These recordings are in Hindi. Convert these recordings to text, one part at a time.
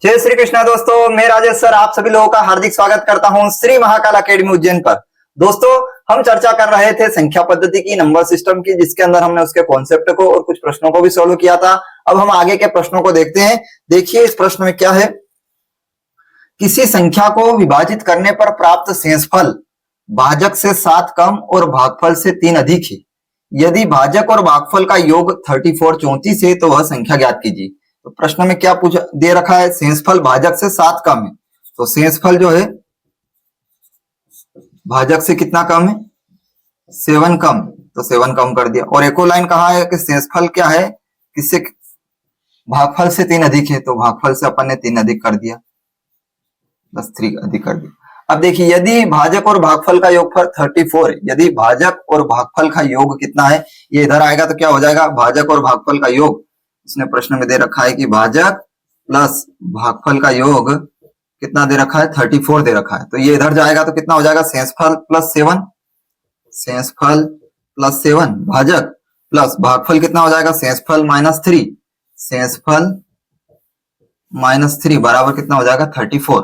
जय श्री कृष्णा दोस्तों, मैं राजेश सर आप सभी लोगों का हार्दिक स्वागत करता हूं श्री महाकाल अकेडमी उज्जैन पर। दोस्तों, हम चर्चा कर रहे थे संख्या पद्धति की, नंबर सिस्टम की, जिसके अंदर हमने उसके कॉन्सेप्ट को और कुछ प्रश्नों को भी सॉल्व किया था। अब हम आगे के प्रश्नों को देखते हैं। देखिए इस प्रश्न में क्या है। किसी संख्या को विभाजित करने पर प्राप्त शेषफल भाजक से 7 कम और भागफल से 3 अधिक है। यदि भाजक और भागफल का योग 34 है तो वह संख्या ज्ञात कीजिए। तो प्रश्न में क्या पूछा दे रखा है, शेषफल भाजक से 7 कम है। तो शेषफल जो है भाजक से कितना कम है, 7 कम, तो 7 कम कर दिया। और एक और लाइन कहा है कि शेषफल क्या है, किससे, भागफल से 3 अधिक है, तो भागफल से अपन ने 3 अधिक कर दिया, बस 3 अधिक कर दिया। अब देखिए यदि भाजक और भागफल का योगफल 34 है, यदि भाजक और भागफल का योग कितना है, ये इधर आएगा तो क्या हो जाएगा, भाजक और भागफल का योग, इसने प्रश्न में दे रखा है कि भाजक प्लस भागफल का योग कितना दे रखा है, 34 दे रखा है। तो ये इधर जाएगा तो कितना हो जाएगा, शेषफल प्लस 7, शेषफल प्लस 7 भाजक प्लस भागफल कितना हो जाएगा, शेषफल माइनस 3, शेषफल माइनस 3 बराबर कितना हो जाएगा 34।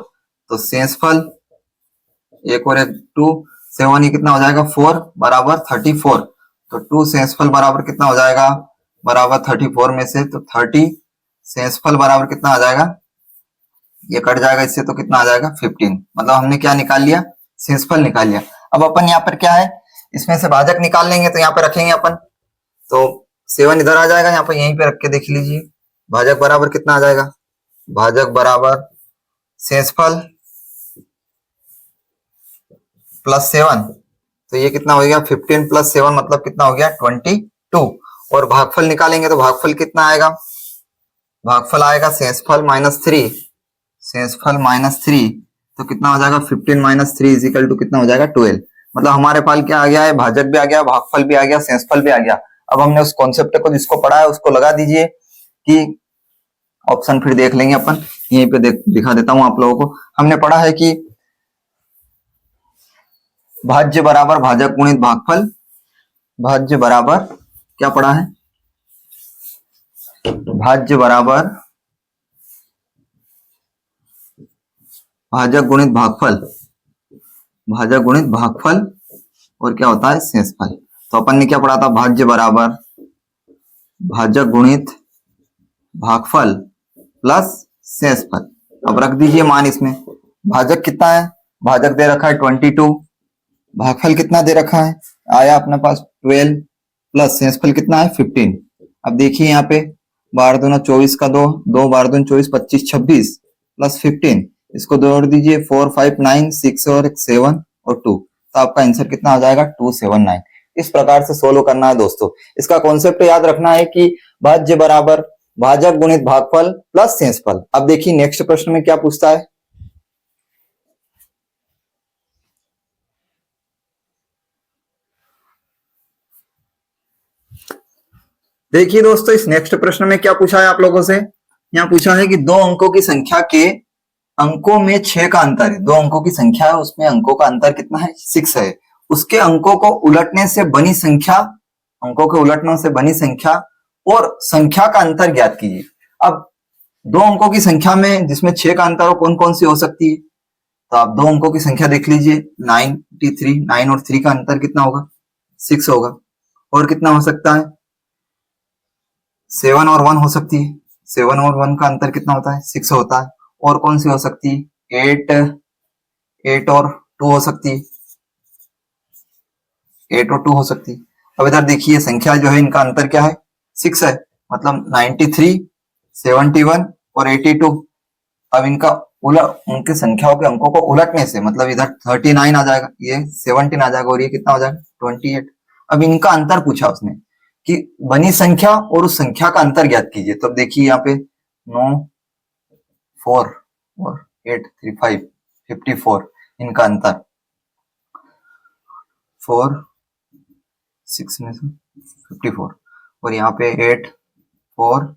तो शेषफल एक और एक 2, 7 ये कितना हो जाएगा 4 बराबर 34। तो 2 शेषफल बराबर कितना हो जाएगा, बराबर 34 में से, तो 30 शेषफल बराबर कितना आ जाएगा, ये कट जाएगा इससे, तो कितना आ जाएगा 15। मतलब हमने क्या निकाल लिया, शेषफल निकाल लिया। अब अपन यहाँ पर क्या है, इसमें से भाजक निकाल लेंगे, तो यहाँ पे रखेंगे अपन, तो 7 इधर आ जाएगा, यहाँ पर यहीं पे रख के देख लीजिए। भाजक बराबर कितना आ जाएगा, भाजक बराबर शेषफल प्लस 7, तो ये कितना हो गया 15 प्लस 7 मतलब कितना हो गया 22। और भागफल निकालेंगे तो भागफल कितना आएगा, भागफल आएगा शेषफल माइनस 3, शेषफल माइनस 3, तो कितना हो जाएगा 15 माइनस 3 इजिकल टू कितना हो जाएगा 12। मतलब हमारे पास क्या आ गया है, भाजक भी आ गया, भागफल भी आ गया, शेषफल भी आ गया। अब हमने उस कॉन्सेप्ट को जिसको पढ़ा है उसको लगा दीजिए कि ऑप्शन फिर देख लेंगे अपन, यहीं पे दिखा देता हूं आप लोगों को। हमने पढ़ा है कि भाज्य बराबर भाजक गुणित भागफल, भाज्य बराबर क्या पढ़ा है, भाज्य बराबर भाजक गुणित भागफल, भाजक गुणित भागफल और क्या होता है शेषफल। तो अपन ने क्या पढ़ा था, भाज्य बराबर भाजक गुणित भागफल प्लस शेषफल। अब रख दीजिए मान इसमें, भाजक कितना है, भाजक दे रखा है 22, भागफल कितना दे रखा है, आया अपने पास 12 प्लस शेषफल कितना है 15। अब देखिए यहाँ पे 12 दूना 24 का 2, 2 12 दूना 24 25 26 प्लस 15, इसको जोड़ दीजिए 4 5 9 6 और 7 और 2, तो आपका आंसर कितना आ जाएगा 279। इस प्रकार से सोल्व करना है दोस्तों। इसका कॉन्सेप्ट याद रखना है कि भाज्य बराबर भाजक गुणित भागफल प्लस शेषफल। अब देखिए नेक्स्ट प्रश्न में क्या पूछता है। देखिए दोस्तों इस नेक्स्ट प्रश्न में क्या पूछा है आप लोगों से, यहाँ पूछा है कि 2 अंकों की संख्या के अंकों में 6 का अंतर है। 2 अंकों की संख्या है, उसमें अंकों का अंतर कितना है 6 है। उसके अंकों को उलटने से बनी संख्या, अंकों के उलटने से बनी संख्या और संख्या का अंतर ज्ञात कीजिए। अब 2 अंकों की संख्या में जिसमें 6 का अंतर हो कौन कौन सी हो सकती है, तो आप 2 अंकों की संख्या देख लीजिए, 93, 9 और 3 का अंतर कितना होगा 6 होगा। और कितना हो सकता है 7 और 1 हो सकती है, 7 और 1 का अंतर कितना होता है 6 होता है। और कौन सी हो सकती है 8 और 2 हो सकती है, 8 और 2 हो सकती है। अब इधर देखिए संख्या जो है इनका अंतर क्या है 6 है, मतलब 93, 71 और 82। अब इनका उनके संख्याओं के अंकों को उलटने से मतलब इधर 39 आ जाएगा, ये 17 आ जाएगा और ये कितना हो जाएगा 28। अब इनका अंतर पूछा उसने कि बनी संख्या और उस संख्या का अंतर ज्ञात कीजिए। तो अब देखिए यहाँ पे 9 4 और 8 3 5 54, इनका अंतर 4 6 में से 54 और यहाँ पे 8 4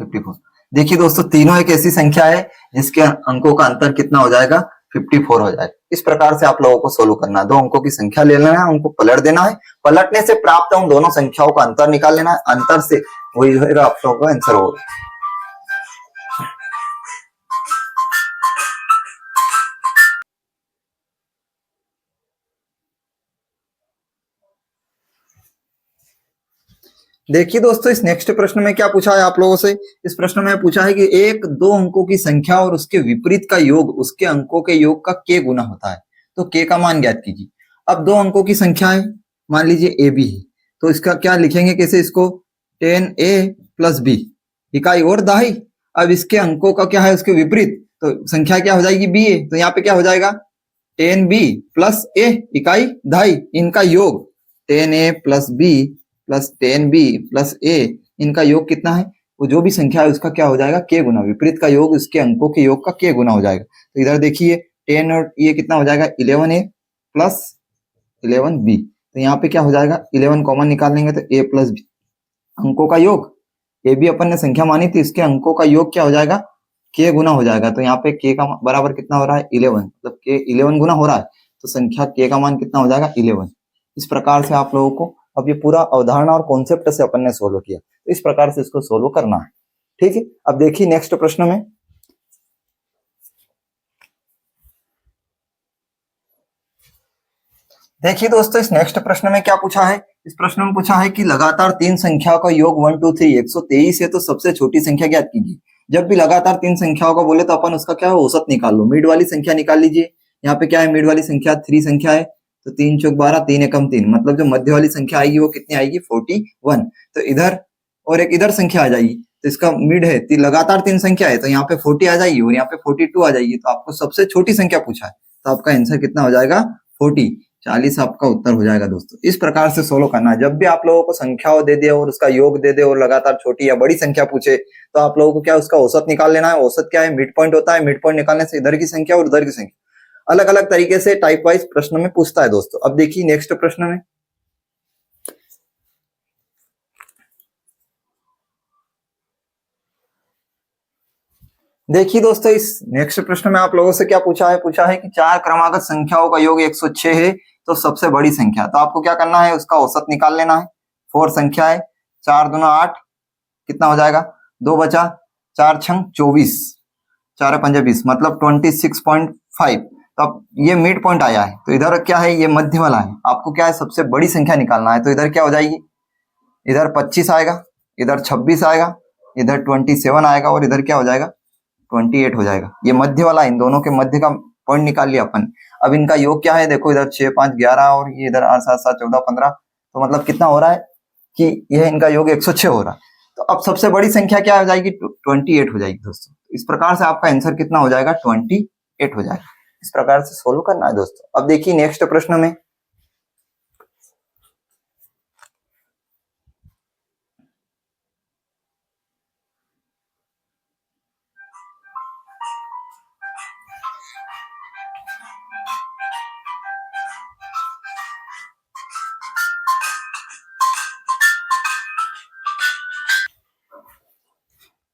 54। देखिए दोस्तों तीनों एक ऐसी संख्या है जिसके अंकों का अंतर कितना हो जाएगा 54 हो जाएगा। इस प्रकार से आप लोगों को सोल्व करना है। 2 अंकों की संख्या ले लेना है, उनको पलट देना है, पलटने से प्राप्त उन दोनों संख्याओं का अंतर निकाल लेना है, अंतर से वही होगा आप लोगों का आंसर होगा। देखिए दोस्तों, इस नेक्स्ट प्रश्न में क्या पूछा है आप लोगों से। इस प्रश्न में पूछा है कि एक दो अंकों की संख्या और उसके विपरीत का योग उसके अंकों के योग का k गुना होता है, तो k का मान ज्ञात कीजिए। अब दो अंकों की संख्या है, मान लीजिए a b है, तो इसका क्या लिखेंगे, कैसे इसको, 10a प्लस b इकाई और दहाई। अब इसके अंकों का क्या है, उसके विपरीत, तो संख्या क्या हो जाएगी, b है, तो यहाँ पे क्या हो जाएगा 10b प्लस a इकाई दहाई, इनका योग 10a plus b plus 10b plus a, इनका योग कितना है, वो जो भी संख्या है उसका क्या हो जाएगा, k गुना, विपरीत का योग उसके अंकों के योग का k गुना हो जाएगा। तो इधर देखिए 10 और ये कितना हो जाएगा 11a प्लस 11b, तो यहाँ पे क्या हो जाएगा 11 कॉमन निकाल लेंगे तो a प्लस b, अंकों का योग, a भी अपन ने संख्या मानी थी, इसके अंकों का योग क्या हो जाएगा, k गुना हो जाएगा। तो यहाँ पे k का बराबर कितना हो रहा है 11, मतलब k 11 गुना हो रहा है, तो संख्या k का मान कितना हो जाएगा 11। इस प्रकार से आप लोगों को अब ये पूरा अवधारणा और कॉन्सेप्ट से अपन ने सोल्व किया, तो इस प्रकार से इसको सोल्व करना है। ठीक है, अब देखिए नेक्स्ट प्रश्न में, देखिए दोस्तों, इस नेक्स्ट प्रश्न में क्या पूछा है। इस प्रश्न में पूछा है कि लगातार तीन संख्याओं का योग 1 2 3 123 है, तो सबसे छोटी संख्या ज्ञात कीजिए। जब भी लगातार तीन संख्याओं का बोले तो अपन उसका क्या है, औसत निकाल लो, मिड वाली संख्या निकाल लीजिए। यहाँ पे क्या है, मिड वाली संख्या 3 संख्या है, तो 3 चौक 12, 3 एकम 3, मतलब जो मध्य वाली संख्या आएगी वो कितनी आएगी 41। तो इधर और एक इधर संख्या आ जाएगी, तो इसका मिड है लगातार तीन संख्या है, तो यहाँ पे 40 आ जाएगी और यहाँ पे 42 आ जाएगी। तो आपको सबसे छोटी संख्या पूछा है, तो आपका आंसर कितना हो जाएगा 40, 40 आपका उत्तर हो जाएगा। दोस्तों इस प्रकार से सोल्व करना है। जब भी आप लोगों को संख्याओं दे दे और उसका योग दे दे और लगातार छोटी या बड़ी संख्या पूछे, तो आप लोगों को क्या उसका औसत निकाल लेना है। औसत क्या है, मिड पॉइंट होता है, मिड पॉइंट निकालने से इधर की संख्या और उधर की संख्या अलग अलग तरीके से टाइप वाइज प्रश्न में पूछता है। दोस्तों अब देखिए नेक्स्ट प्रश्न में, देखिए दोस्तों, इस नेक्स्ट प्रश्न में आप लोगों से क्या पूछा है कि चार क्रमागत संख्याओं का योग 106 है, तो सबसे बड़ी संख्या, तो आपको क्या करना है, उसका औसत निकाल लेना है। 4 संख्या है, 4 दूना 8, कितना हो जाएगा 2 बचा, 4 छंग 24, 4 पंजा 20, मतलब 26.5। तो अब ये मिड पॉइंट आया है, तो इधर क्या है, ये मध्य वाला है, आपको क्या है सबसे बड़ी संख्या निकालना है। तो इधर क्या हो जाएगी, इधर 25 आएगा, इधर 26 आएगा, इधर 27 आएगा और इधर क्या हो जाएगा 28 हो जाएगा। ये मध्य वाला, इन दोनों के मध्य का पॉइंट निकाल लिया अपन। अब इनका योग क्या है, देखो इधर 6 5 11 और ये इधर 8 7 7 14 15, तो मतलब कितना हो रहा है कि यह इनका योग 106 हो रहा है। तो अब सबसे बड़ी संख्या क्या हो जाएगी 28 हो जाएगी। दोस्तों इस प्रकार से आपका आंसर कितना हो जाएगा 28 हो जाएगा। इस प्रकार से सोल्व करना है। दोस्तों अब देखिए नेक्स्ट प्रश्न में,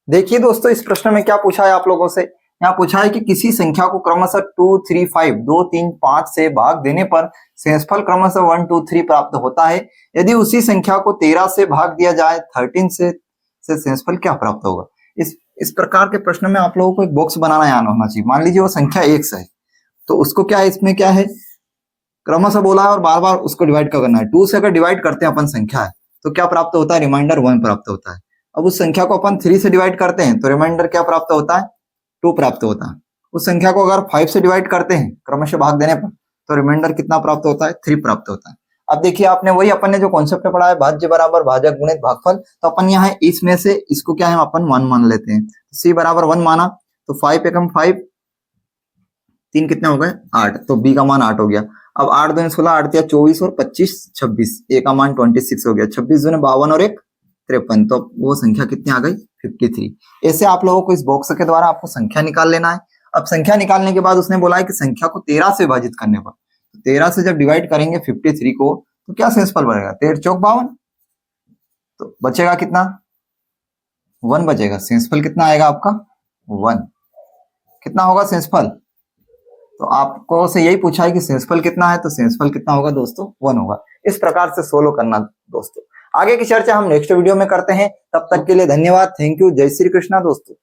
देखिए दोस्तों, इस प्रश्न में क्या पूछा है आप लोगों से। यहाँ पूछा है कि किसी संख्या को क्रमशः 2 3 5 2 3 5 से भाग देने पर शेषफल क्रमशः 1 2 3 प्राप्त होता है। यदि उसी संख्या को 13 से भाग दिया जाए 13 से शेषफल क्या प्राप्त होगा। इस प्रकार के प्रश्न में आप लोगों को एक बॉक्स बनाना आना होना चाहिए। मान लीजिए वो संख्या 1 से है, तो उसको क्या है, इसमें क्या है क्रमशः बोला है और बार बार उसको डिवाइड करना है। 2 से अगर डिवाइड करते हैं अपन संख्या है, तो क्या प्राप्त होता है, रिमाइंडर 1 प्राप्त होता है। अब उस संख्या को अपन 3 से डिवाइड करते हैं, तो रिमाइंडर क्या प्राप्त होता है 2 प्राप्त होता है। उस संख्या को अगर 5 से डिवाइड करते हैं क्रमशः भाग देने पर, तो रिमाइंडर कितना प्राप्त होता है 3 प्राप्त होता है। अब देखिए आपने वही अपन ने जो कॉन्सेप्ट पढ़ा है, भाज्य बराबर भाजक गुणित भागफल, तो अपन यहाँ इसमें से इसको क्या है अपन 1 मान लेते हैं। सी बराबर 1 माना, तो 5 एकम 5, 3 कितने हो गए 8, तो बी का मान 8 हो गया। अब 8 दूनी 16, 8 दिया 24 और 25 26, ए का मान 26 हो गया। 26 दूनी 52 और 1 53, तो वो संख्या कितनी आ गई 53। ऐसे आप लोगों को इस बॉक्स के द्वारा आपको संख्या निकाल लेना है। अब संख्या निकालने के बाद उसने बोला है कि संख्या को 13 से विभाजित करने पर, तो 13 से जब डिवाइड करेंगे 53 को, तो क्या शेषफल बनेगा 13 चौक 52, तो बचेगा कितना 1 बचेगा। शेषफल कितना आएगा आपका 1, कितना होगा शेषफल, तो आपको से यही पूछा है कि शेषफल कितना है, तो शेषफल कितना होगा दोस्तों 1 होगा। इस प्रकार से सोल्व करना। दोस्तों आगे की चर्चा हम नेक्स्ट वीडियो में करते हैं। तब तक के लिए धन्यवाद, थैंक यू, जय श्री कृष्णा दोस्तों।